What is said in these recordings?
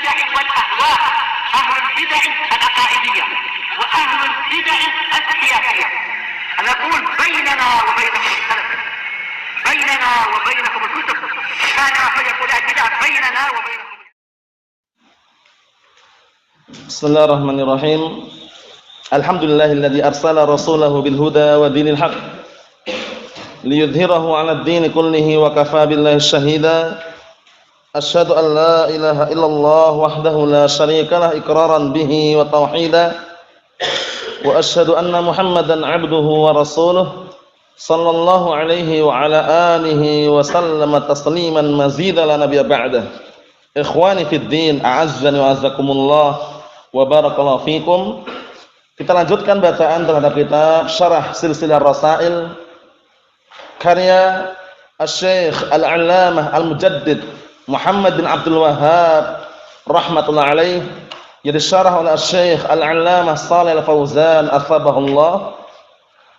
البدع والأهواء، أهل البدع العقائدية وأهل البدع السياسية. نقول بيننا وبينكم السلف، بيننا وبينكم الكتب، كان فيقول البدع بيننا وبينكم. بسم الله الرحمن الرحيم. الحمد لله الذي أرسل رسوله بالهدى ودين الحق ليظهره على الدين كله وكفى بالله شهيدا. أشهد أن لا إله إلا الله وحده لا شريك له إقرارا به وتوحيدا، وأشهد أن محمدا عبده ورسوله صلى الله عليه وعلى آله وسلم تسليما مزيدا لا نبي بعده. Ikhwani fid din, a'azzani wa azzakumullah wa barakallahu fikum. Kita lanjutkan bacaan terhadap kitab Syarah Silsilah Rasail karya Asy-Syaikh Al-'Allamah Al-Mujaddid Muhammad bin Abdul Wahhab rahmatullah alaih, yang disyarah oleh Asy-Syaikh Al-'Allamah Shalih Al-Fauzan atsabahullah.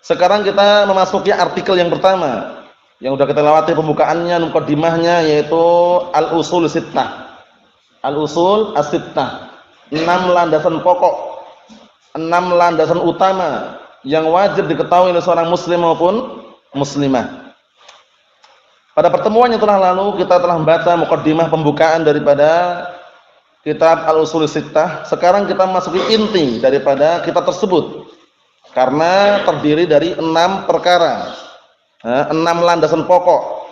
Sekarang kita memasuki artikel yang pertama yang sudah kita lewati pembukaannya, mukadimahnya, yaitu Al-Usul Sittah. Al-Usul As-Sittah, 6 landasan pokok, 6 landasan utama yang wajib diketahui oleh seorang muslim maupun muslimah. Pada pertemuan yang telah lalu kita telah membaca mukadimah pembukaan daripada kitab Al-Usul Sittah. Sekarang kita masuki inti daripada kitab tersebut, karena terdiri dari 6 perkara, 6 landasan pokok.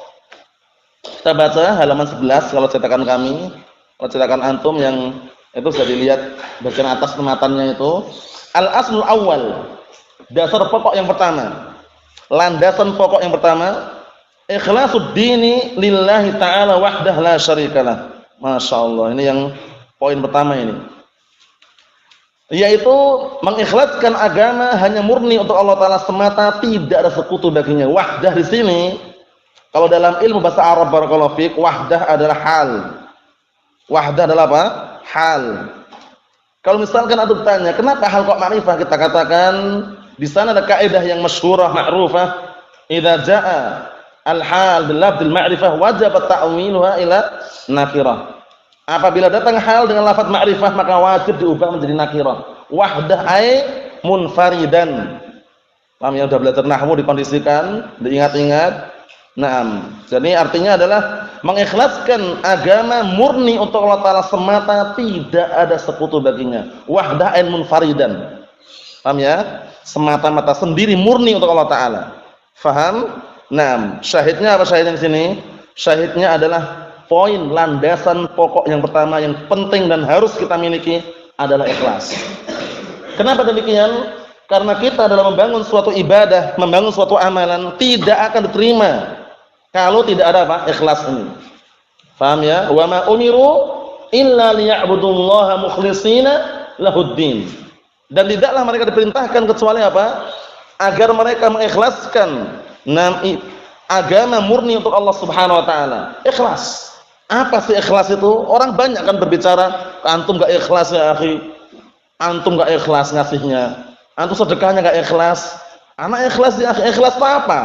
Kita baca halaman 11 kalau cetakan kami. Kalau cetakan antum yang itu sudah dilihat bagian atas matannya itu. Al-aslul awal, dasar pokok yang pertama, landasan pokok yang pertama, ikhlasuddini dini lillahi ta'ala wahdah la syarikalah. Masya Allah, ini yang poin pertama ini, yaitu mengikhlaskan agama hanya murni untuk Allah Ta'ala semata, tidak ada sekutu baginya. Wahdah di sini kalau dalam ilmu bahasa Arab, barakallahu fiik, wahdah adalah hal. Wahdah adalah apa? Hal. Kalau misalkan ada bertanya, kenapa hal kok ma'rifah? Kita katakan di sana ada kaidah yang masyhurah ma'rufah, idza jaa al-hal bil lafdzil ma'rifah wajib ta'wiluha ila nakirah. Apabila datang hal dengan lafaz ma'rifah maka wajib diubah menjadi nakirah. Wahdah ai munfaridan. Paham ya? Sudah belajar nahwu, dikondisikan, diingat-ingat. Naam. Jadi artinya adalah mengikhlaskan agama murni untuk Allah Ta'ala semata, tidak ada sekutu baginya. Wahdah ai munfaridan. Paham ya? Semata-mata sendiri murni untuk Allah Ta'ala. Faham? Naam. Syahidnya apa syahidnya di sini? Syahidnya adalah poin landasan pokok yang pertama yang penting dan harus kita miliki adalah ikhlas. Kenapa demikian? Karena kita dalam membangun suatu ibadah, membangun suatu amalan tidak akan diterima kalau tidak ada apa? Ikhlas ini. Paham ya? Wa ma umiru illa liya'budullaha mukhlishina lahuddin. Dan tidaklah mereka diperintahkan kecuali apa? Agar mereka mengikhlaskan agama murni untuk Allah Subhanahu wa taala. Ikhlas. Apa sih ikhlas itu? Orang banyak kan berbicara, antum enggak ikhlas ya akhi. Antum enggak ikhlas ngasihnya. Antum sedekahnya enggak ikhlas. Anak ikhlas ya akhi. Ikhlas itu apa?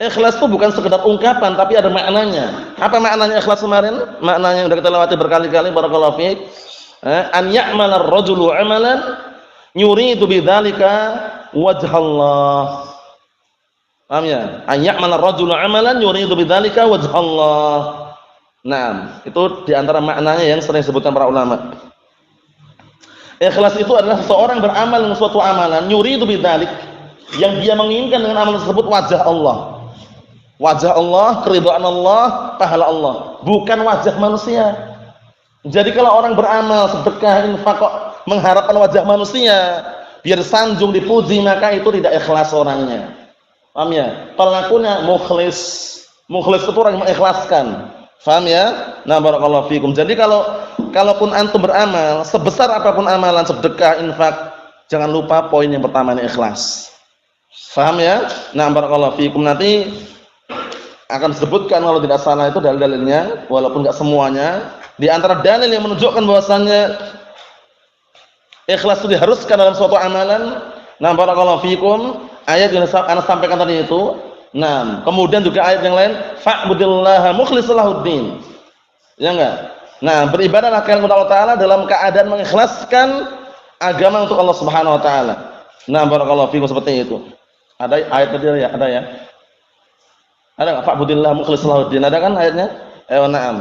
Ikhlas itu bukan sekedar ungkapan tapi ada maknanya. Apa maknanya ikhlas kemarin? Maknanya yang sudah kita lewati berkali-kali, barakallahu fiik. An ya'mala ar-rajulu 'amalan yuridu bidzalika wajhallah. Paham ya? An ya'mala ar-rajulu 'amalan yuridu bidzalika wajhallah. Nah, itu diantara maknanya yang sering disebutkan para ulama. Ikhlas itu adalah seseorang beramal dengan suatu amalan, yuridu bidzalik, yang dia menginginkan dengan amalan tersebut wajah Allah. Wajah Allah, keridhaan Allah, pahala Allah, bukan wajah manusia. Jadi kalau orang beramal sedekah, infak kok mengharapkan wajah manusia, biar sanjung dipuji, maka itu tidak ikhlas orangnya. Paham ya? Pelakunya mukhlis. Mukhlis itu orang yang mengikhlaskan. Paham ya? Nah, barakallahu fikum. Jadi kalaupun antum beramal sebesar apapun amalan, sedekah, infak, jangan lupa poin yang pertama ini ikhlas. Paham ya? Nah, barakallahu fikum. Nanti akan disebutkan kalau tidak salah itu dalil-dalilnya, walaupun enggak semuanya. Di antara dalil yang menunjukkan bahwasannya ikhlas itu diharuskan dalam suatu amalan. Nah, barakallahu fikum, ayat yang Anda sampaikan tadi itu. Nah, kemudian juga ayat yang lain, fa'budillaha mukhlishan lahuddin. Ya enggak? Nah, beribadahlah kalian kepada Allah Ta'ala dalam keadaan mengikhlaskan agama untuk Allah Subhanahu Wa Ta'ala. Nah, barakallahu fikum seperti itu. Ada ayat tadi ya? Ada ya? Ada nggak? Fa'budillah mukhlishan lahuddin. Ada kan ayatnya? Na'am.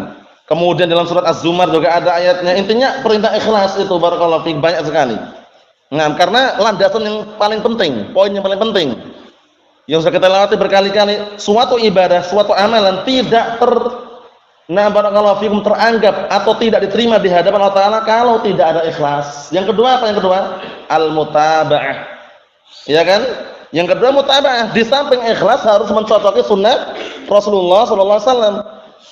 Kemudian dalam surat Az-Zumar juga ada ayatnya. Intinya perintah ikhlas itu barakallahu fikum banyak sekali. Nah, karena landasan yang paling penting, poin yang paling penting yang sudah kita lewati berkali-kali, suatu ibadah, suatu amalan tidak barakallahu fikum teranggap atau tidak diterima di hadapan Allah Ta'ala kalau tidak ada ikhlas. Yang kedua apa yang kedua? Al-mutaba'ah. Ya kan? Yang kedua mutaba'ah. Di samping ikhlas harus mencocoki sunnah Rasulullah sallallahu alaihi wasallam.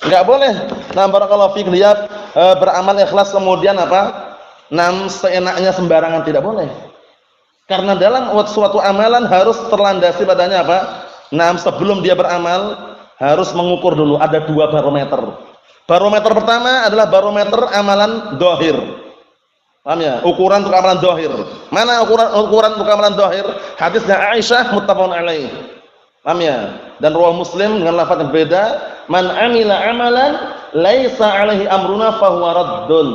Enggak boleh barakallahu fikum dia beramal ikhlas kemudian apa? Seenaknya sembarangan, tidak boleh. Karena dalam suatu amalan harus terlandasi padanya apa? Sebelum dia beramal harus mengukur dulu, ada 2 barometer. Barometer pertama adalah barometer amalan dhahir. Paham ya? Ukuran untuk amalan dhahir. Mana ukuran untuk amalan dhahir? Hadisnya Aisyah muttafaqun alaih. Paham ya? Dan riwayat Muslim dengan lafaz yang berbeda, man amila amalan laisa alaihi amruna fahuwa raddun.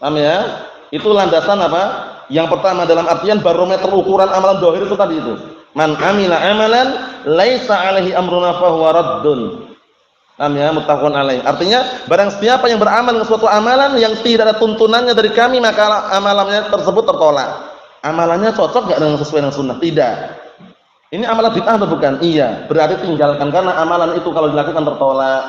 Paham ya? Itu landasan apa? Yang pertama dalam artian barometer ukuran amalan dhahir itu tadi itu. Man amila amalan laisa alaihi amruna fahuwa raddun. Paham ya? Muttafaqun alaih. Artinya barang siapa yang beramal dengan suatu amalan yang tidak ada tuntunannya dari kami, maka amalannya tersebut tertolak. Amalannya cocok enggak dengan sesuai dengan sunnah? Tidak. Ini amalan bid'ah atau bukan? Iya. Berarti tinggalkan karena amalan itu kalau dilakukan tertolak.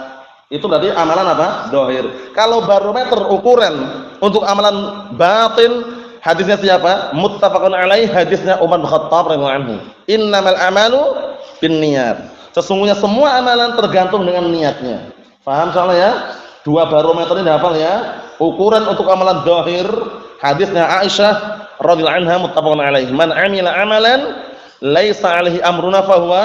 Itu berarti amalan apa? Dhahir. Kalau barometer ukuran untuk amalan batin, hadisnya siapa? Muttafaqun alaih, hadisnya Umar bin Khattab radhiyallahu anhu. Innamal a'malu binniyat. Sesungguhnya semua amalan tergantung dengan niatnya. Paham soalnya ya? 2 barometer ini hafal ya. Ukuran untuk amalan dhahir, hadisnya Aisyah radhiyallahu anha muttafaqun alaih. Man 'amila amalan laisa 'alaihi amruna fahuwa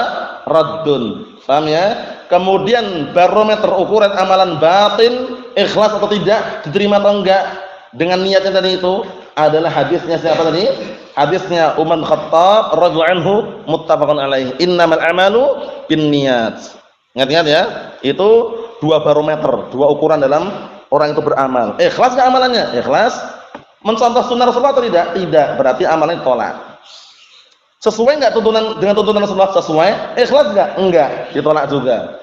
raddun. Paham ya? Kemudian barometer ukuran amalan batin, ikhlas atau tidak, diterima atau enggak dengan niatnya tadi itu adalah hadisnya siapa tadi? Hadisnya Umar bin Khattab radhiyallahu anhu muttafaqun alaih. Innamal a'malu binniyat. Ingat-ingat ya, itu 2 barometer, 2 ukuran dalam orang itu beramal. Ikhlas enggak amalannya? Ikhlas. Mencontoh sunnah Rasulullah atau tidak? Tidak, berarti amalannya tolak. Sesuai enggak dengan tuntunan Rasulullah? Sesuai. Ikhlas enggak? Enggak, ditolak juga.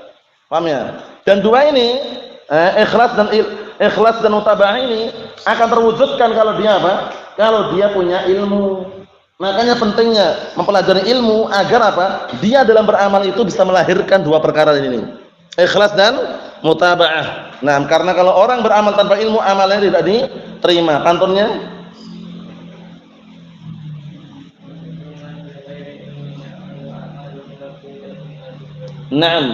Paham ya? Dan 2 ini ikhlas dan mutaba'ah ini akan terwujudkan kalau dia apa? Kalau dia punya ilmu. Makanya pentingnya mempelajari ilmu agar apa? Dia dalam beramal itu bisa melahirkan 2 perkara ini. Ikhlas dan mutaba'ah. Nah, karena kalau orang beramal tanpa ilmu, amalnya tidak diterima. Pantunnya? Naam.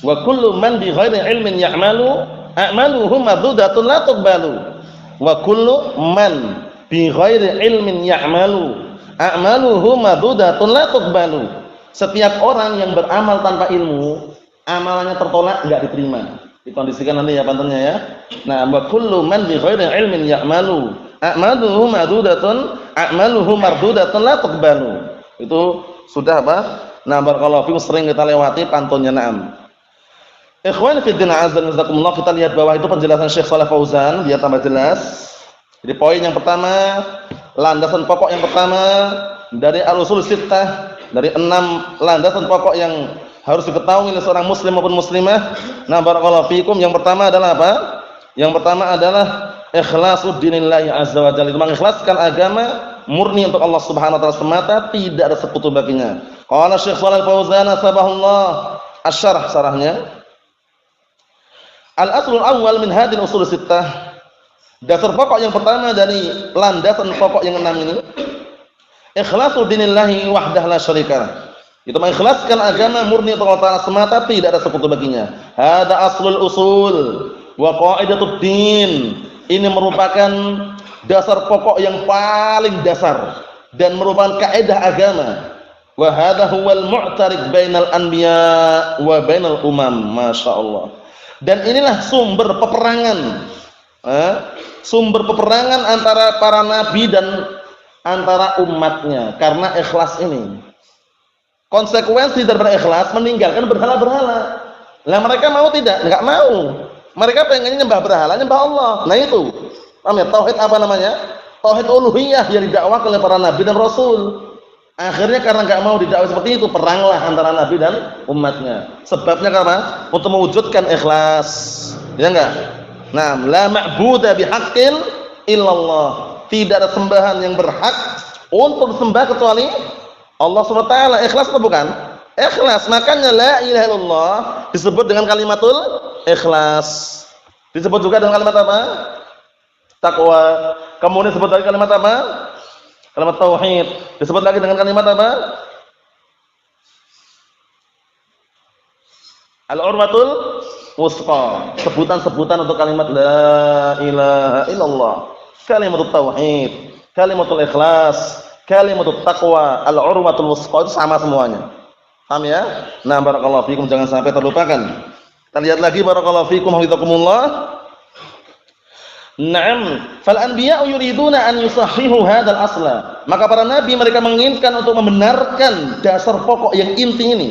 Wa kullu man bi ghairi ilmin ya'malu a'maluhu mardudatun la tuqbalu. Wa kullu man bi ghairi ilmin ya'malu a'maluhu mardudatun la tuqbalu. Setiap orang yang beramal tanpa ilmu, amalannya tertolak, enggak diterima. Dikondisikan nanti ya pantunnya ya. Nah, wa kullu man bi ghairi ilmin ya'malu a'maluhu mardudatun la tuqbalu. Itu sudah apa? Nah, barakallahu fikum sering kita lewati pantunnya. Naam. Ikhwan fi din azza wa jalla, kita lihat bawah itu penjelasan Syekh Shalih Fauzan, dia tambah jelas. Jadi poin yang pertama, landasan pokok yang pertama dari al-usul sittah, dari 6 landasan pokok yang harus diketahui oleh seorang muslim maupun muslimah. Nah, barakallahu fikum, yang pertama adalah apa? Yang pertama adalah ikhlasu dinillahi azza wa jalla, mengikhlaskan agama murni untuk Allah Subhanahu wa taala semata, tidak ada sekutu baginya. Qala Syekh Shalih Fauzan sabahullah, asy-syarh sarahnya. Al-aslul awwal min hadhihi al-usul sittah. Dasar pokok yang pertama dari landasan pokok yang 6 ini, ikhlasu dinillahi wahdahu la syarikalah. Itu mengikhlaskan agama murni untuk Allah Ta'ala semata, tidak ada sekutu baginya. Hada aslul usul wa qaidatud din. Ini merupakan dasar pokok yang paling dasar dan merupakan kaidah agama. Wa hadha huwal mu'tarid bainal anbiya wa bainal umam. Masyaallah. Dan inilah sumber peperangan antara para nabi dan antara umatnya, karena ikhlas ini. Konsekuensi daripada ikhlas meninggalkan berhala-berhala. Lah mereka mau tidak? Enggak mau. Mereka pengennya nyembah berhala, nyembah Allah. Nah itu. Paham ya? Tauhid apa namanya? Tauhid uluhiyah yang didakwakan oleh para nabi dan rasul. Akhirnya karena enggak mau didakwai seperti itu, peranglah antara nabi dan umatnya. Sebabnya karena untuk mewujudkan ikhlas. Ya enggak? Nah, la ma'budu bihaqqin illallah. Tidak ada sembahan yang berhak untuk disembah kecuali Allah Subhanahu wa taala. Ikhlas atau bukan? Ikhlas. Makanya la ilaha illallah disebut dengan kalimatul ikhlas. Disebut juga dengan kalimat apa? Taqwa. Kemudian disebut lagi kalimat apa? Kalimat tauhid. Disebut lagi dengan kalimat apa? Al-urwatul wusqa. Sebutan-sebutan untuk kalimat la ilaha illallah. Kalimatut tauhid, kalimatul ikhlas, kalimatut taqwa, al-urwatul wusqa, itu sama semuanya. Paham ya? Nah, barakallahu fikum, jangan sampai terlupakan. Kita lihat lagi, barakallahu fikum, hafizakumullah. Naam, fal anbiya'u yuriduna an yusahhihu hadzal asla. Maka para nabi mereka menginginkan untuk membenarkan dasar pokok yang inti ini.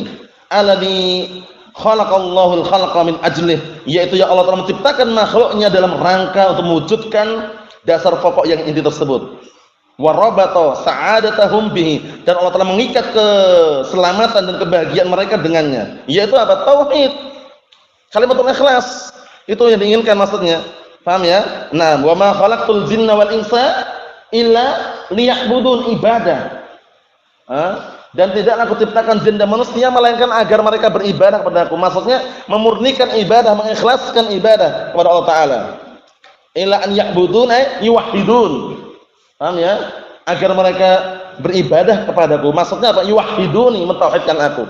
Alladzi khalaqallahu al-khalqa min ajlih, yaitu ya Allah telah menciptakan makhluknya dalam rangka untuk mewujudkan dasar pokok yang inti tersebut. Wa rabata sa'adatahum bihi, dan Allah telah mengikat keselamatan dan kebahagiaan mereka dengannya, yaitu apa? Tauhid. Kalimatul ikhlas. Itu yang diinginkan maksudnya. Paham ya? Nah, wa ma khalaqtul jinna wal insa illa liya'budun, ibadah. Dan tidaklah aku ciptakan jin dan manusia melainkan agar mereka beribadah kepada aku. Maksudnya memurnikan ibadah, mengikhlaskan ibadah kepada Allah Taala. Illa an ya'budun ay yuwahhidun. Paham ya? Agar mereka beribadah kepadaku. Maksudnya apa? Yuwahhiduni, mentauhidkan aku.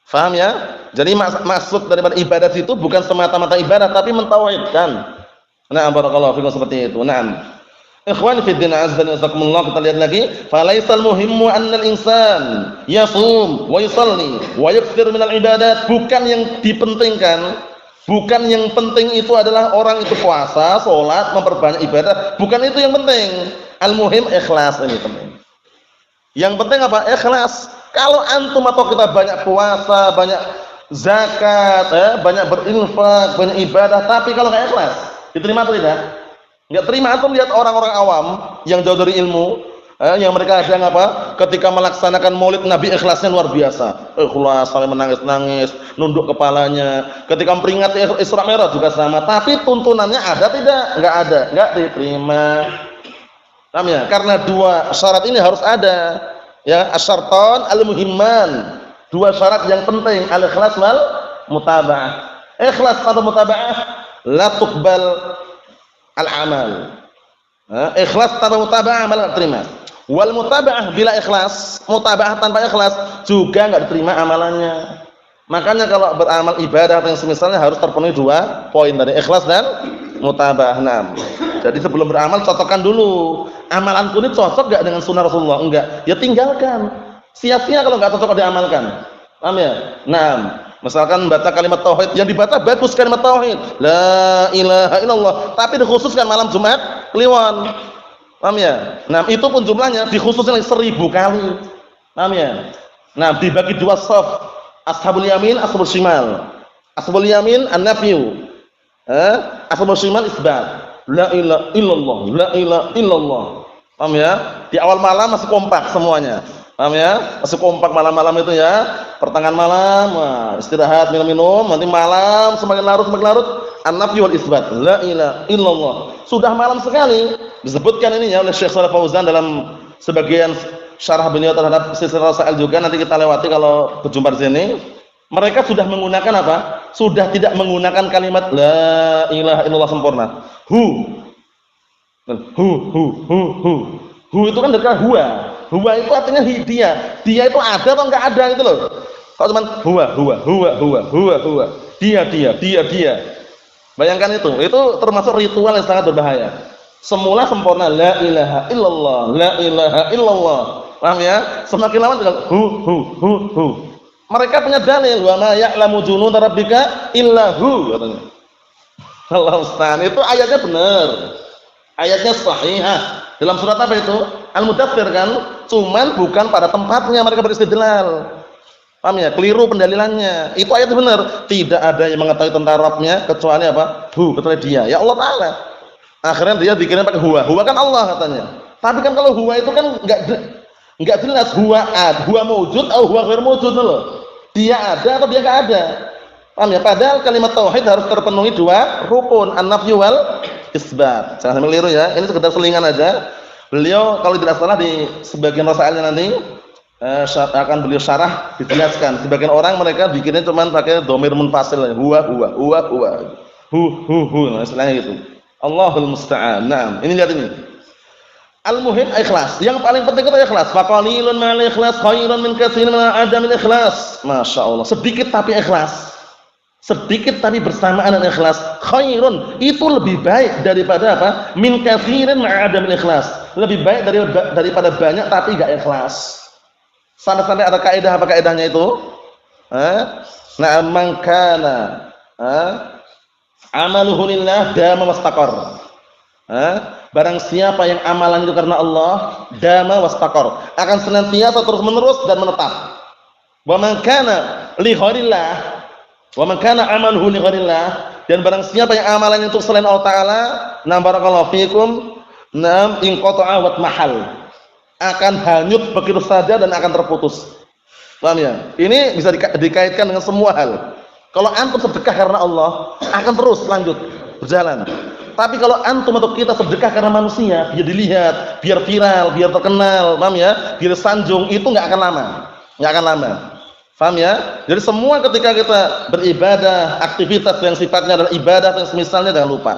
Paham ya? Jadi maksud daripada ibadah itu bukan semata-mata ibadah tapi mentauhidkan. Nah, barakallahu fikum, seperti itu. Naam. Ikhwani fi din, azza wa jazakumullah, kita lihat lagi, falaisal muhimmu annal insan yasum wa yusalli wa yakthir minal ibadat. Bukan yang dipentingkan, bukan yang penting itu adalah orang itu puasa, salat, memperbanyak ibadah, bukan itu yang penting. Al muhim ikhlas, ini penting. Yang penting apa? Ikhlas. Kalau antum atau kita banyak puasa, banyak zakat, banyak berinfak, banyak ibadah, tapi kalau enggak ikhlas, diterima atau tidak? Enggak terima. Antum lihat orang-orang awam yang jauh dari ilmu, yang mereka ada apa? Ketika melaksanakan Maulid Nabi, ikhlasnya luar biasa. Ikhlas sampai menangis-nangis, nunduk kepalanya. Ketika memperingati Isra Mi'raj juga sama. Tapi tuntunannya ada tidak? Enggak ada, enggak diterima. Paham ya? Karena dua syarat ini harus ada. Ya, asyartan al-muhimman. Dua syarat yang penting, al-ikhlas wal mutaba'ah. Ikhlas atau mutaba'ah la tuqbal al-amal. Ikhlas tanpa mutaba'ah amal enggak terima. Wal mutaba'ah bila ikhlas, mutaba'ah tanpa ikhlas juga enggak diterima amalannya. Makanya kalau beramal ibadah yang semisalnya harus terpenuhi dua poin tadi, ikhlas dan mutaba'ah. Nah, jadi sebelum beramal cocokkan dulu. Amalanku ini cocok enggak dengan sunnah Rasulullah? Enggak. Ya tinggalkan. Sia-sia kalau enggak cocok diamalkan. Paham ya? Nah, misalkan baca kalimat tauhid, yang dibaca bagus kalimat tauhid, la ilaha illallah, tapi dikhususkan malam Jumat Kliwon. Paham ya? Nah, itu pun jumlahnya dikhususkan 1000 kali. Paham ya? Nah, dibagi dua shaf, ashabul yamin, ashabul shimal. Ashabul yamin an-nafyu. Ashabul shimal isbat. La ilaha illallah, la ilaha illallah. Paham ya? Di awal malam masih kompak semuanya. Paham ya? Masih kompak malam-malam itu ya. Pertengahan malam, istirahat, minum-minum, nanti malam semakin larut an-nafyu wal isbat. La ilaha illallah. Sudah malam sekali. Disebutkan ini ya oleh Syekh Shalih Fauzan dalam sebagian syarah beliau terhadap Silsilah Rasail juga, nanti kita lewati kalau berjumpa di sini. Mereka sudah menggunakan apa? Sudah tidak menggunakan kalimat la ilaha illallah sempurna. Hu itu kan dekat huwa. Huwa itu artinya dia. Dia itu ada atau enggak ada itu loh. Kalau cuma huwa. Dia. Bayangkan itu termasuk ritual yang sangat berbahaya. Semula sempurna la ilaha illallah, la ilaha illallah. Paham ya? Semakin lama tinggal hu. Mereka punya dalil, wa ma ya'lamu junuda rabbika illa hu katanya. Allah Ustaz, itu ayatnya benar. Ayatnya sahihah. Dalam surat apa itu? Al-Mudaththir kan? Cuman bukan pada tempatnya mereka beristidlal. Paham ya? Keliru pendalilannya. Itu ayat benar. Tidak ada yang mengetahui tentang Rabbnya kecuali apa? Kecuali dia. Ya Allah Ta'ala. Akhirnya dia bikinnya pakai huwa. Huwa kan Allah katanya. Tapi kan kalau huwa itu kan enggak jelas huwa huwa maujud atau huwa ghair maujud loh. Dia ada atau dia enggak ada. Paham ya? Padahal kalimat tauhid harus terpenuhi dua rukun, an-nafyu wal isbat. Jangan sampai keliru ya. Ini sekedar selingan aja. Beliau kalau tidak salah di sebagian rasailnya nanti akan beliau syarah dijelaskan. Sebagian orang mereka bikinnya cuma pakai dhamir munfasil, huwa. Nah, istilahnya gitu. Allahul musta'an. Nah, ini lihat ini. Al-muhim ikhlas. Yang paling penting itu ikhlas. Fa qalilun ma'al ikhlas khairun min katsirin min adamil ikhlas. Masyaallah. Sedikit tapi ikhlas. Sedikit tapi bersamaan dengan ikhlas. Khairun itu lebih baik daripada apa? Min katsirin ma'adamil ikhlas. Lebih baik daripada banyak tapi enggak ikhlas. Sampai-sampai ada kaidah apa kaidahnya itu? Nah, man kana amaluhu lillah dama wastaqar. Barang siapa yang amalan itu karena Allah, dama wastaqar, akan senantiasa terus-menerus dan menetap. Wa man kana li ghairillah, wa man kana amaluhu li ghairillah, dan barang siapa yang amalannya untuk selain Allah Taala, na barakallahu fikum, nam inqata'a wa mahal, akan hanyut begitu saja dan akan terputus. Paham ya? Ini bisa dikaitkan dengan semua hal. Kalau antum sedekah karena Allah, akan terus lanjut berjalan. Tapi kalau antum atau kita sedekah karena manusia, biar dilihat, biar viral, biar terkenal, paham ya? Biar sanjung, itu enggak akan lama. Enggak akan lama. Paham ya? Jadi semua ketika kita beribadah, aktivitas yang sifatnya adalah ibadah yang semisalnya, jangan lupa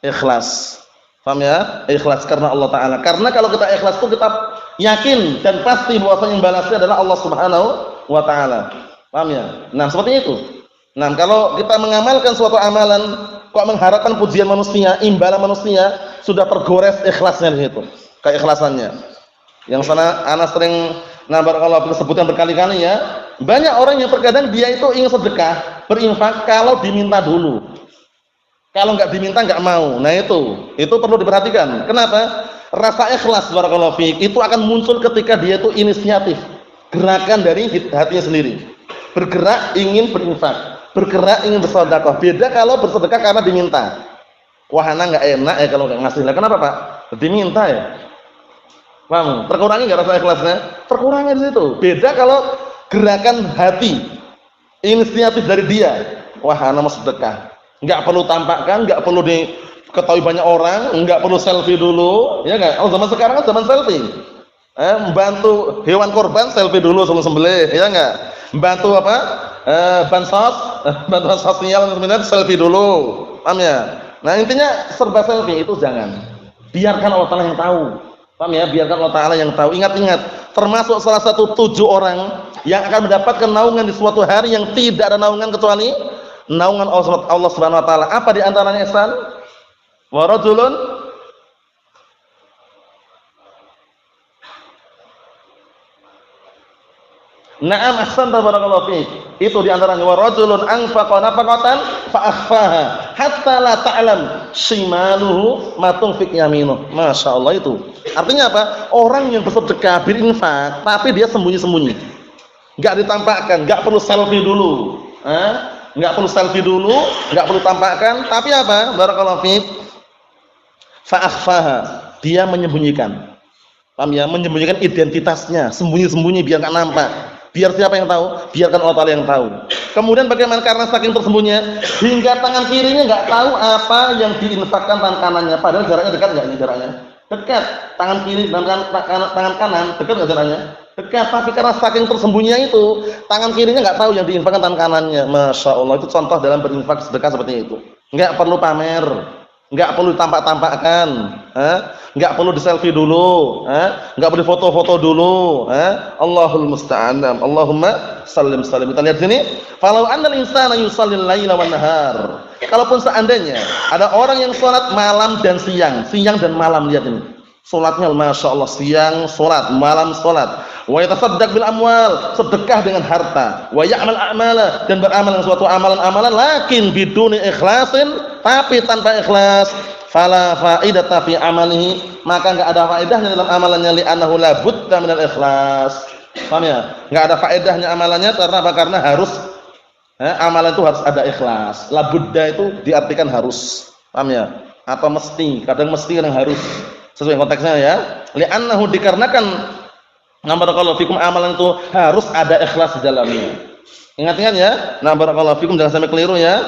ikhlas. Paham ya? Ikhlas karena Allah Ta'ala. Karena kalau kita ikhlas itu kita yakin dan pasti bahwasanya yang balasnya adalah Allah Subhanahu wa Ta'ala. Paham ya? Nah, seperti itu. Nah, kalau kita mengamalkan suatu amalan kok mengharapkan pujian manusia, imbalan manusia, sudah tergores ikhlasnya di situ. Keikhlasannya. Yang sana ana sering barakallahu sebutkan berkali-kali ya. Banyak orang yang terkadang dia itu ingin sedekah, berinfak kalau diminta dulu. Kalau enggak diminta enggak mau. Nah itu perlu diperhatikan. Kenapa? Rasa ikhlas barakallahu fiik itu akan muncul ketika dia itu inisiatif, gerakan dari hatinya sendiri. Bergerak ingin berinfak, bergerak ingin bersedekah. Beda kalau bersedekah karena diminta. Wah, ana enggak enak ya kalau enggak ngasih. Lah kenapa, Pak? Diminta ya. Paham? Terkurangi enggak rasa ikhlasnya? Terkurangi di situ. Beda kalau gerakan hati, inisiatif dari dia. Wah, ana mau sedekah. Enggak perlu tampakkan, enggak perlu diketahui banyak orang, enggak perlu selfie dulu, ya enggak? Oh, zaman sekarang kan zaman selfie. Membantu hewan korban selfie dulu sebelum sembelih, ya enggak? Membantu apa? Bantuan sosial kemudian selfie dulu. Paham ya? Nah, intinya serba selfie itu jangan. Biarkan Allah Taala yang tahu. Paham ya? Biarkan Allah Taala yang tahu. Ingat-ingat, termasuk salah satu 7 orang yang akan mendapatkan naungan di suatu hari yang tidak ada naungan kecuali naungan Allah Subhanahu wa Ta'ala. Apa di antaranya ihsan? Wa rajulun na'am ahsan barakallahu fiik. Itu di antaranya wa rajulun anfaqa nafaqatan fa akhfaha hatta la ta'lam shimaluhu ma tunfiq yaminuh. Masyaallah itu. Artinya apa? Orang yang bersedekah, berinfak, tapi dia sembunyi-sembunyi. Enggak ditampakkan, enggak perlu selfie dulu. Enggak perlu selfie dulu, enggak perlu tampakkan, tapi apa? Barakallahu fiik. Fa akhfaha, dia menyembunyikan. Paham ya? Menyembunyikan identitasnya, sembunyi-sembunyi biar enggak nampak. Biar siapa yang tahu? Biarkan Allah Ta'ala yang tahu. Kemudian bagaimana karena saking tersembunyinya hingga tangan kirinya enggak tahu apa yang diinfakkan tangan kanannya, padahal jaraknya dekat enggak ini jaraknya? Dekat. Tangan kiri dan tangan kanan dekat enggak jaraknya? Dekat, tapi karena saking tersembunyinya itu, tangan kirinya enggak tahu yang diinfakkan tangan kanannya. Masya Allah, itu contoh dalam berinfak sedekah seperti itu. Enggak perlu pamer, enggak perlu tampak-tampakkan, enggak perlu di selfie dulu, enggak perlu foto-foto dulu, Allahul musta'an. Allahumma sallim sallim. Kita lihat sini, falau annal insana yusallil laila wan nahar. Kalaupun seandainya ada orang yang salat malam dan siang, siang dan malam, lihat ini. Salatnya Masya Allah, siang salat, malam salat. Wa yatasaddaq bil amwal, sedekah dengan harta. Wa ya'mal a'mala, dan beramal dengan suatu amalan-amalan lakin biduni ikhlasin, tapi tanpa ikhlas. Fala faidata fi amalihi, maka enggak ada faedahnya dalam amalannya, li'annahu la budda minal ikhlas. Paham ya? Enggak ada faedahnya amalannya karena apa? Karena harus amalan itu harus ada ikhlas. La budda itu diartikan harus. Paham ya? Atau mesti, kadang mesti, kadang harus. Sesuai konteksnya ya. Li'annahu dikarenakan barakallahu fikum amalan itu harus ada ikhlas di dalamnya. Ingat-ingat ya. Barakallahu fikum jangan sampai keliru ya.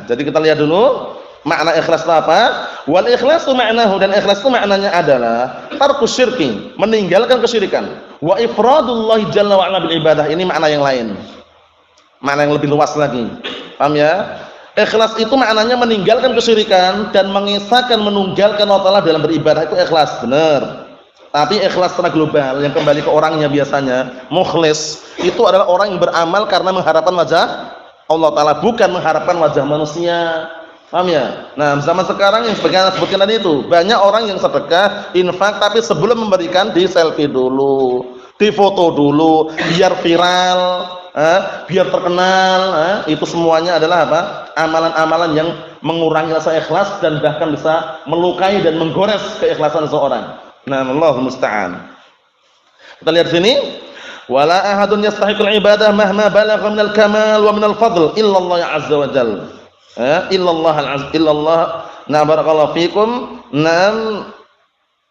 Jadi kita lihat dulu makna ikhlas itu apa? Wal ikhlasu ma'nahu, dan ikhlas itu maknanya adalah tarkus syirki, meninggalkan kesyirikan. Wa ifradullahi jalla wa ala bil ibadah. Ini makna yang lain. Makna yang lebih luas lagi. Paham ya? Ikhlas itu maknanya meninggalkan kesyirikan dan mengisahkan menunggalkan Allah Ta'ala dalam beribadah, itu ikhlas, benar. Tapi ikhlas secara global yang kembali ke orangnya biasanya, mukhlis itu adalah orang yang beramal karena mengharapkan wajah Allah Ta'ala, bukan mengharapkan wajah manusia. Paham ya? Zaman sekarang yang sebagaimana sebutkan tadi itu, banyak orang yang sedekah, infak, tapi sebelum memberikan di selfie dulu, di foto dulu, biar viral, biar terkenal. Itu semuanya adalah apa? Amalan-amalan yang mengurangi rasa ikhlas dan bahkan bisa melukai dan menggores keikhlasan seseorang. Allahul musta'an. Kita lihat sini, wala ahadun yastahiqul ibadah mahma balagha minal kamal wa minal fadl illa Allah azza wa jalla. Illallah barakallahu fikum.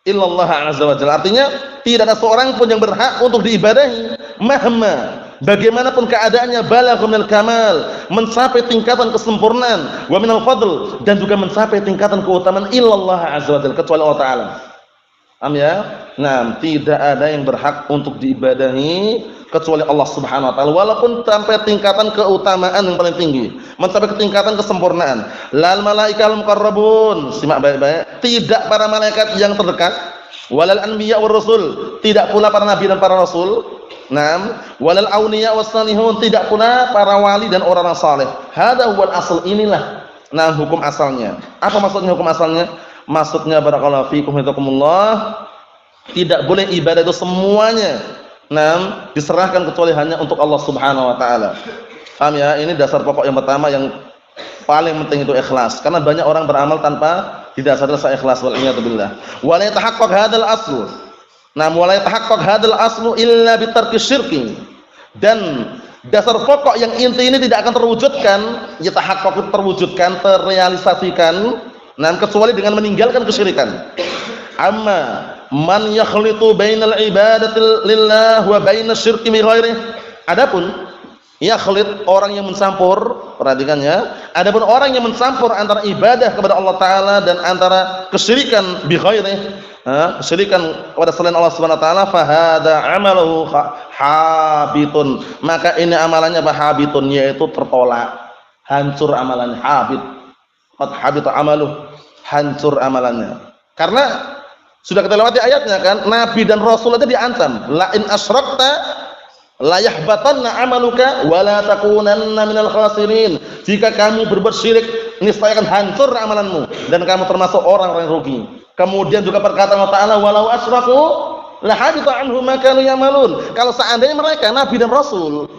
Illallah azza wa jalla, artinya tidak ada seorang pun yang berhak untuk diibadahi mahma, bagaimanapun keadaannya, balagha minal kamal, mencapai tingkatan kesempurnaan, wa minal fadl, dan juga mencapai tingkatan keutamaan, illallah azza wa jalla, kecuali Allah Ta'ala. Paham ya? Tidak ada yang berhak untuk diibadahi kecuali Allah Subhanahu wa taala, walaupun sampai tingkatan keutamaan yang paling tinggi, mencapai ke tingkatan kesempurnaan. Lal malaikal muqarrabun, simak baik-baik, tidak para malaikat yang terdekat, walal anbiya war rasul, tidak pula para nabi dan para rasul. Walal auliya was salihun, tidak pula para wali dan orang-orang saleh. Hada huwal asl, inilah hukum asalnya. Apa maksudnya hukum asalnya? Maksudnya barakallahu fikum hidakumullah, tidak boleh ibadah itu semuanya diserahkan kecuali hanya untuk Allah Subhanahu wa taala. Paham ya? Ini dasar pokok yang pertama yang paling penting, itu ikhlas. Karena banyak orang beramal tanpa didasari rasa ikhlas, wal iyad billah. Wa la yatahaqqaq hadzal asl. Wa la yatahaqqaq hadzal aslu illa bi tarki syirki. Dan dasar pokok yang inti ini tidak akan terwujudkan, yatahaqqaq, terwujudkan, terrealisasikan, kecuali dengan meninggalkan kesyirikan. Amma man yakhlitu bainal ibadati lillah wa bainash syirki bi ghairihi. Adapun yakhlit, orang yang mencampur, perhatikan ya. Adapun orang yang mencampur antara ibadah kepada Allah Taala dan antara kesyirikan bi ghairihi, kesyirikan kepada selain Allah Subhanahu wa taala, fa hadza amaluhu habitun. Maka ini amalannya habitun, yaitu tertolak, hancur amalannya, habit. Habita amaluh, hancur amalannya. Karena sudah kita lewati ayatnya kan, nabi dan rasul itu diancam, la in asyrakta la yahbatanna amaluka wa la takunanna minal khasirin. Jika kamu berbuat syirik, niscaya akan hancur amalanmu dan kamu termasuk orang-orang yang rugi. Kemudian juga perkataan Allah Ta'ala, walau asyraku la habita anhum ma kanu ya'malun. Kalau seandainya mereka nabi dan rasul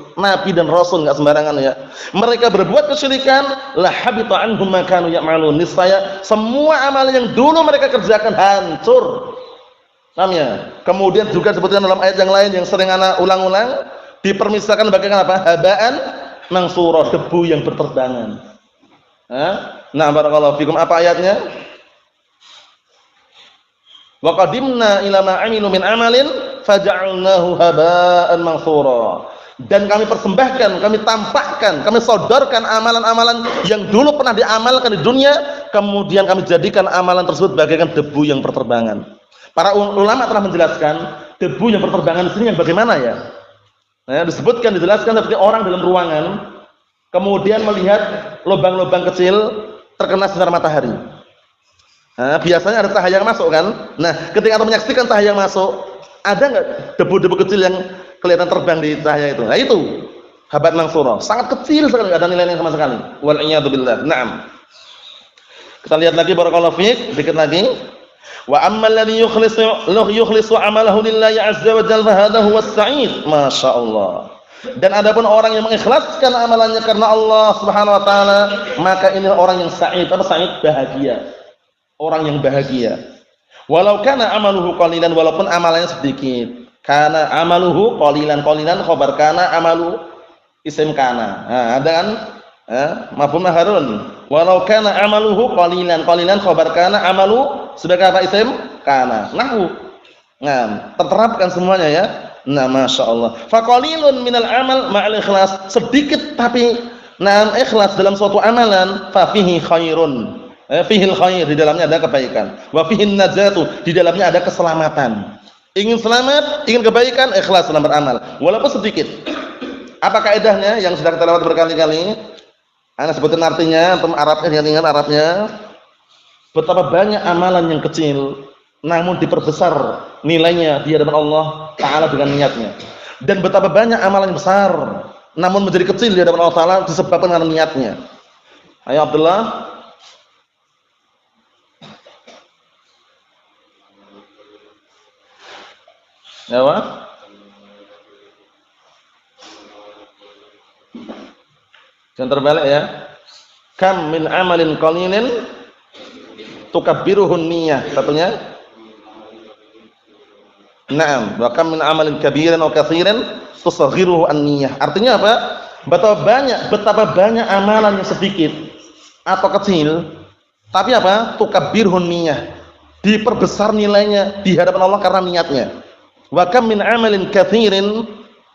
enggak sembarangan ya, mereka berbuat kesyirikan, la habita anhum ma kanu ya'malun, niscaya semua amalan yang dulu mereka kerjakan hancur. Paham ya? Kemudian juga disebutkan dalam ayat yang lain yang sering ana ulang-ulang, dipermisalkan bagaikan apa? Habaan mansura, debu yang berterbangan. Barakallahu fikum. Apa ayatnya? Wa qadimna ila ma 'amilu min 'amalin faja'alnahu haba'an mansura. Dan kami persembahkan, kami tampakkan, kami sodorkan amalan-amalan yang dulu pernah diamalkan di dunia, kemudian kami jadikan amalan tersebut bagaikan debu yang berterbangan. Para ulama telah menjelaskan debu yang berterbangan di sini yang bagaimana ya? Disebutkan, dijelaskan seperti orang dalam ruangan, kemudian melihat lubang-lubang kecil terkena sinar matahari. Biasanya ada cahaya yang masuk kan? Ketika kita menyaksikan cahaya yang masuk, ada nggak debu-debu kecil yang kelihatan terbang di cahaya itu? Itu habat mansura, sangat kecil sekali, enggak ada nilainya sama sekali. Wal iyad billah. Kita lihat lagi barakallahu fiik, dikit lagi. Wa ammal ladzi yukhlisu amalahu lillahi azza wa jalla fa hadha huwas sa'id. Masyaallah. Dan adapun orang yang mengikhlaskan amalannya karena Allah Subhanahu wa taala, maka ini orang yang sa'id. Apa sa'id? Bahagia. Orang yang bahagia. Walau kana amaluhu qalilan, walaupun amalannya sedikit. kana amaluhu qalilan, qalilan khabar kana, amalu isim kana. Nah, ada kan? Mafhum Harun. Walau kana amaluhu qalilan, qalilan khabar kana, amalu sebagai apa isim kana. Nahwu. Nah, terterapkan semuanya ya. Nah, Masya Allah. Faqalilun minal amal ma'al ikhlas. Sedikit tapi ikhlas dalam suatu amalan. Fafihi khairun. Fihil khair, di dalamnya ada kebaikan. Wa fihin najatu, di dalamnya ada keselamatan. Ingin selamat, ingin kebaikan, ikhlas dalam beramal. Walaupun sedikit. Apa kaidahnya yang sudah kita lewat berkali-kali? Ana sebutin artinya, untuk Arabnya, ingat Arabnya. Betapa banyak amalan yang kecil namun diperbesar nilainya di hadapan Allah Ta'ala dengan niatnya, dan betapa banyak amalan yang besar namun menjadi kecil di hadapan Allah Ta'ala disebabkan dengan niatnya. Ayo Abdullah. Ya Wak? Jangan terbalik ya. Kam min amalin qalilin tukabbiruhun niyah, satunya. Naam, wa kam min amalin kabirin aw katsirin tusaghiruhu an-niyah. Artinya apa? Betapa banyak amalan yang sedikit atau kecil, tapi apa? Tukabbirhun niyah. Diperbesar nilainya di hadapan Allah karena niatnya. Wa kam min amalin katsirin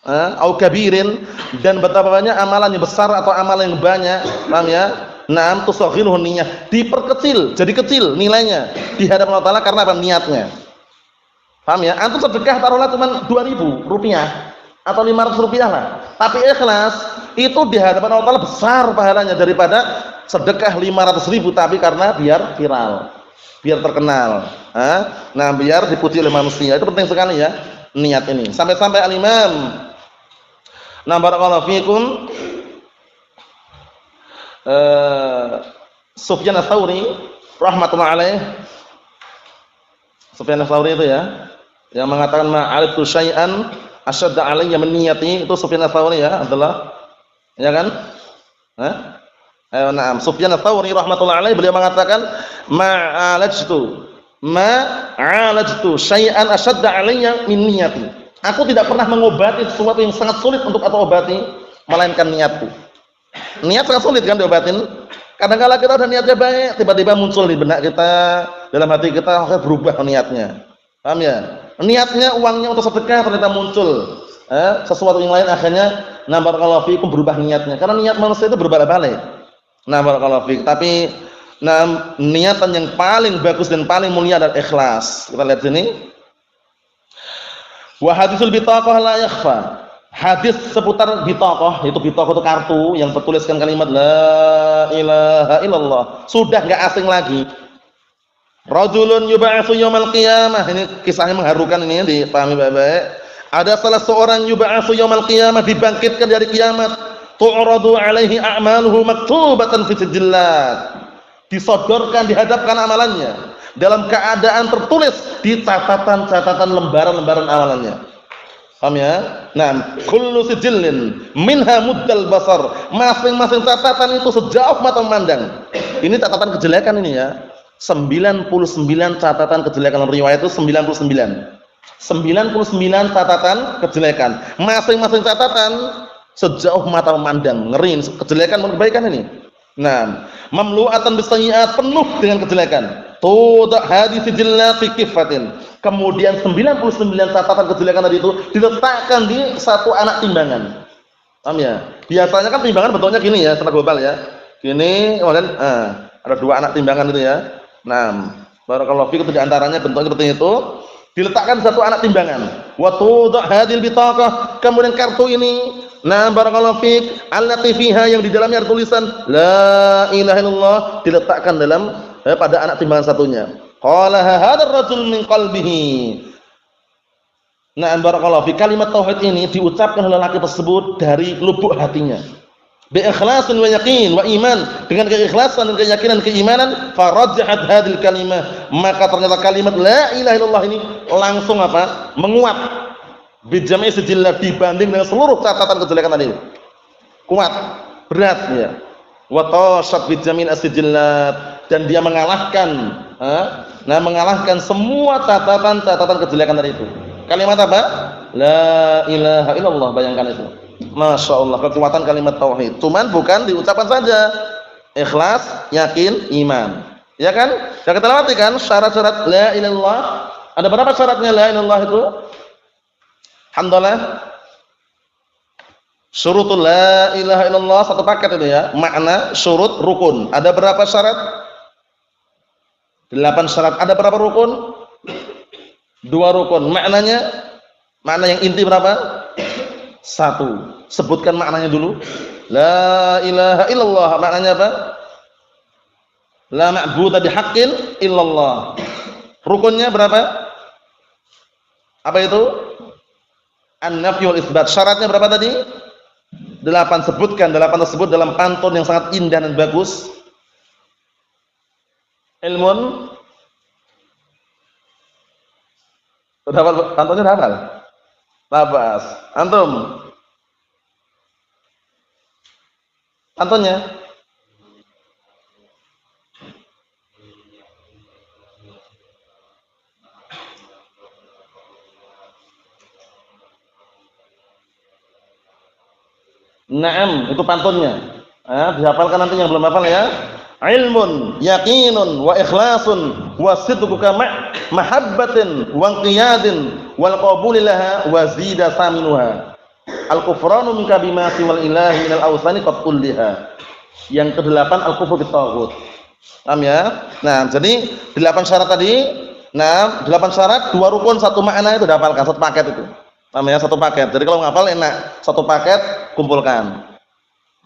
aw kabirin, dan betapa banyak amalan yang besar atau amalan yang banyak, paham ya? Naam, tusaghiruhun niyah. Diperkecil, jadi kecil nilainya di hadapan Allah Ta'ala karena apa? Niatnya. Paham ya? Antum sedekah taruhlah cuma 2.000 rupiah atau 500 rupiah lah, tapi ikhlas itu di hadapan Allah Ta'ala besar pahalanya daripada sedekah 500.000 tapi karena biar viral, biar terkenal, nah biar dipuji oleh manusia. Itu penting sekali ya, niat ini. Sampai-sampai al-Imam barakallahu fiikum Sufyan ats-Tsauri rahmatullahi alaih. Sufyan ats-Tsauri itu ya, yang mengatakan ma'altu syai'an asyadda alayya min niyati, itu Sufyan ats-Tsauri ya, Abdullah. Ya kan? Na'am, Sufyan ats-Tsauri rahimatullah alaihi, beliau mengatakan ma'alajtu syai'an asyadda alayya min niyati. Aku tidak pernah mengobati sesuatu yang sangat sulit untuk aku obati melainkan niatku. Niat sangat sulit kan diobatin. Kadang-kadang kita udah niatnya baik, tiba-tiba muncul di benak kita, dalam hati kita akhirnya berubah niatnya. Paham ya? Niatnya uangnya untuk sedekah, ternyata muncul sesuatu yang lain, akhirnya barakallahu fiikum berubah niatnya. Karena niat manusia itu berbalik-balik. Barakallahu fiik. Tapi niatan yang paling bagus dan paling mulia adalah ikhlas. Kita lihat sini. Wa hadisul bitaqah la yakhfa. Hadis seputar bitaqah, itu bitaqah itu kartu yang bertuliskan kalimat la ilaha illallah. Sudah enggak asing lagi. Rajulun yub'atsu yaumil qiyamah, ini kisahnya mengharukan, ini dipahami baik-baik. Ada salah seorang yub'atsu yaumil qiyamah, dibangkitkan dari kiamat. Tu'radu 'alaihi a'maluhu maktubatan fi sijillat. Disodorkan, dihadapkan amalannya dalam keadaan tertulis di catatan-catatan lembaran-lembaran amalannya. Paham ya? Nah, kullu sijillin minha muddal basar. Masing-masing catatan itu sejauh mata memandang. Ini catatan kejelekan ini ya. 99 catatan kejelekan, riwayat itu 99 catatan kejelekan. Masing-masing catatan sejauh mata memandang. Ngeri, kejelekan dan kebaikan ini. Nah, mamlu'atan bisayyi'at, penuh dengan kejelekan. Tudak hadis sijillat fi kifatin. Kemudian 99 catatan kejelekan tadi itu diletakkan di satu anak timbangan. Paham ya? Biasanya kan timbangan bentuknya gini ya, secara global ya. Gini, kemudian ada dua anak timbangan itu ya. Nah, barakallahu fiikum, di antaranya bentuknya seperti itu, diletakkan satu anak timbangan. Wa tudak hadil bitaqah, kemudian kartu ini, barakallahu fiik, allati fiha, yang di dalamnya ada tulisan la ilaha illallah, diletakkan dalam pada anak timbangan satunya. Qala hadzal rajul min qalbihi. Barakallahu fiik, kalimat tauhid ini diucapkan oleh lelaki tersebut dari lubuk hatinya. Bi ikhlasin wa yaqin wa iman, dengan keikhlasan dan keyakinan, keimanan, farajjahat hadil kalimah, maka ternyata kalimat la ilaha illallah ini langsung apa? Menguat. Bi jam'i sijillat, dibanding dengan seluruh catatan kejelekan tadi. Kuat, berat ya. Wa tashat bi jam'il as-sijillat, dan dia mengalahkan mengalahkan semua catatan-catatan kejelekan tadi itu. Kalimat apa? La ilaha illallah, bayangkan itu. Masya Allah, kekuatan kalimat tauhid. Cuman bukan diucapkan saja. Ikhlas, yakin, iman. Ya kan? Sudah kita lewati kan syarat-syarat la ilaha illallah. Ada berapa syaratnya la ilaha illallah itu? Alhamdulillah. Syurutul la ilaha illallah satu paket itu ya. Makna, syurut, rukun. Ada berapa syarat? 8 syarat. Ada berapa rukun? 2 rukun. Maknanya, makna yang inti berapa? 1. Sebutkan maknanya dulu. La ilaha illallah. Maknanya apa? La ma'budu bihaqqin illallah. Rukunnya berapa? Apa itu? An-nafyu wal isbat. Syaratnya berapa tadi? 8. Sebutkan 8 tersebut dalam pantun yang sangat indah dan bagus. Ilmun. Sudah hafal pantunnya, udah hafal? Labas. Antum? Pantunnya? Naam, itu pantunnya. Dihafalkan nanti yang belum hafal ya. Ilmun, yaqinun, wa ikhlasun, wa sidquka mahabbatin, wa qiyadin, wal qabuli laha, wa zida saminuha. Al-kufranu minka bima siwal ilahi minal awsani qad kulliha. Yang ke-8 al-kufru bitaghut. Paham ya? Nah, jadi 8 syarat tadi. Nah, 8 syarat, 2 rukun, 1 makna itu dihafalkan, satu paket itu. Paham ya? Satu paket. Jadi kalau ngapal enak, satu paket kumpulkan.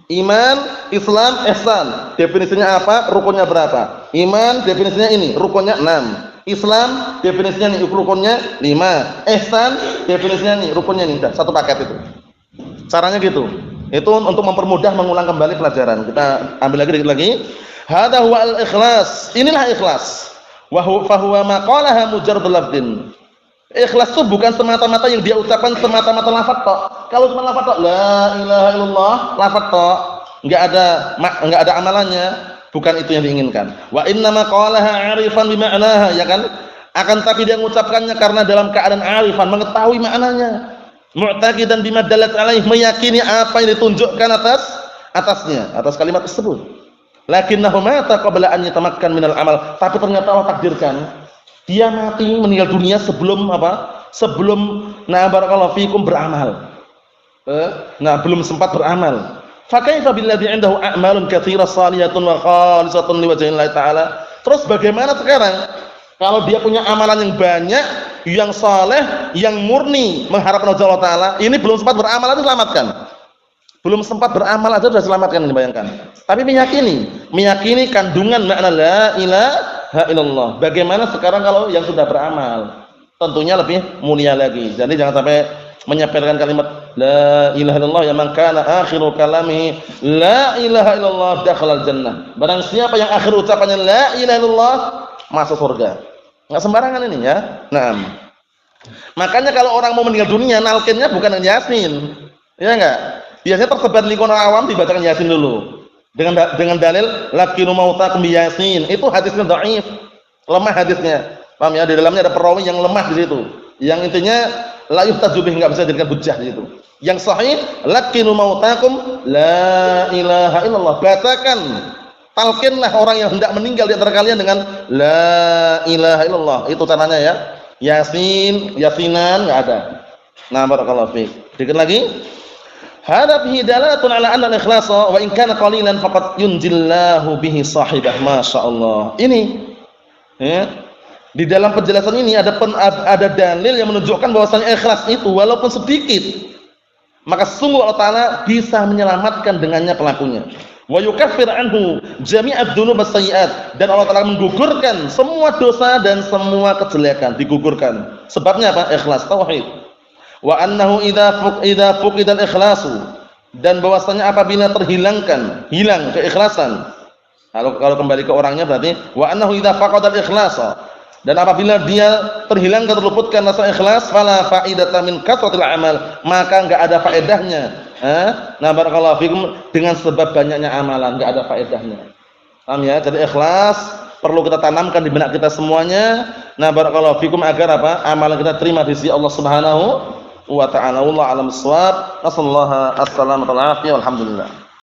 Iman, Islam, ihsan. Definisinya apa? Rukunnya berapa? Iman definisinya ini, rukunnya 6. Islam definisinya ini, rukunnya 5. Ihsan definisinya ini, rukunnya ini. Satu paket itu. Caranya gitu. Itu untuk mempermudah mengulang kembali pelajaran. Kita ambil lagi dikit lagi. Hadza huwa al-ikhlas. Inilah ikhlas. Wa huwa ma qalaha mujarradul lafdin. Ikhlas itu bukan semata-mata yang dia ucapkan semata-mata lafaz tok. Kalau cuma lafaz tok, la ilaha illallah, lafaz tok, enggak ada amalannya, bukan itu yang diinginkan. Wa innama qalaha 'arifan bima'naha, ya kan? Akan tapi dia mengucapkannya karena dalam keadaan 'arifan, mengetahui maknanya. Mu'taqidan bima dalat alaih, meyakini apa yang ditunjukkan atas kalimat tersebut. Lakinnahu mata qabla an yatamakkan minal amal, tapi ternyata Allah takdirkan dia mati, meninggal dunia sebelum apa? Sebelum barakallahu fikum beramal. Belum sempat beramal. Fa kaifa billadzi 'indahu a'malun katsira salihatun wa khalisatun liwajhillahi ta'ala? Terus bagaimana sekarang kalau dia punya amalan yang banyak, yang saleh, yang murni mengharapkan wajah Allah Ta'ala, ini belum sempat beramal aja diselamatkan. Belum sempat beramal aja sudah diselamatkan, ini bayangkan. Tapi meyakini kandungan makna la ilaha illallah. Bagaimana sekarang kalau yang sudah beramal? Tentunya lebih mulia lagi. Jadi jangan sampai menyepelekan kalimat la ilaha illallah ya man kana akhiru kalamihi la ilaha illallah dakhalal jannah. Barang siapa yang akhir ucapannya la ilaha illallah masuk surga. Enggak sembarangan ini ya. Naam. Makanya kalau orang mau meninggal dunia nalkinnya bukan dengan Yasin. Ya enggak? Biasanya tersebar di lingkungan awam dibacakan Yasin dulu. Dengan dalil lakinu mautakum bi Yasin. Itu hadisnya dhaif. Lemah hadisnya. Paham ya? Di dalamnya ada perawi yang lemah di situ. Yang intinya la yuhtaju bih, enggak bisa dijadikan hujjah di situ. Yang sahih lakinu mautakum la ilaha illallah. Bacakan, talqinlah orang yang hendak meninggal di antara kalian dengan la ilaha illallah. Itu caranya ya. Yasin, yasinan enggak ada. Nah, barakallahu fiik. Dikit lagi. Hada fihi dalalatun ala anna al-ikhlasa wa in kana qalilan faqad yunjillahu bihi sahibah. Masyaallah. Ini ya. Di dalam penjelasan ini ada dalil yang menunjukkan bahwasanya ikhlas itu walaupun sedikit, maka sungguh Allah Ta'ala bisa menyelamatkan dengannya pelakunya. Wa yukaffir anhu jami'ad dzunub was-sayyi'at, dan Allah Ta'ala menggugurkan semua dosa dan semua kejelekan, digugurkan. Sebabnya apa? Ikhlas, tauhid. Wa annahu idza fuqidal ikhlasu, dan bahwasanya apabila hilang keikhlasan. Kalau kembali ke orangnya berarti wa annahu idza faqadal ikhlasa, dan apabila dia terhilang, terluputkan rasa ikhlas, fala faidata min kathratil amal, maka enggak ada faedahnya. Nah, barakallahu fikum, dengan sebab banyaknya amalan enggak ada faedahnya. Paham ya? Jadi ikhlas perlu kita tanamkan di benak kita semuanya. Nah, barakallahu fikum, agar apa? Amalan kita terima di sisi Allah Subhanahu wa ta'ala. Wallahu a'lam bissawab. Wassallallahu alaihi wasallam. Alhamdulillah.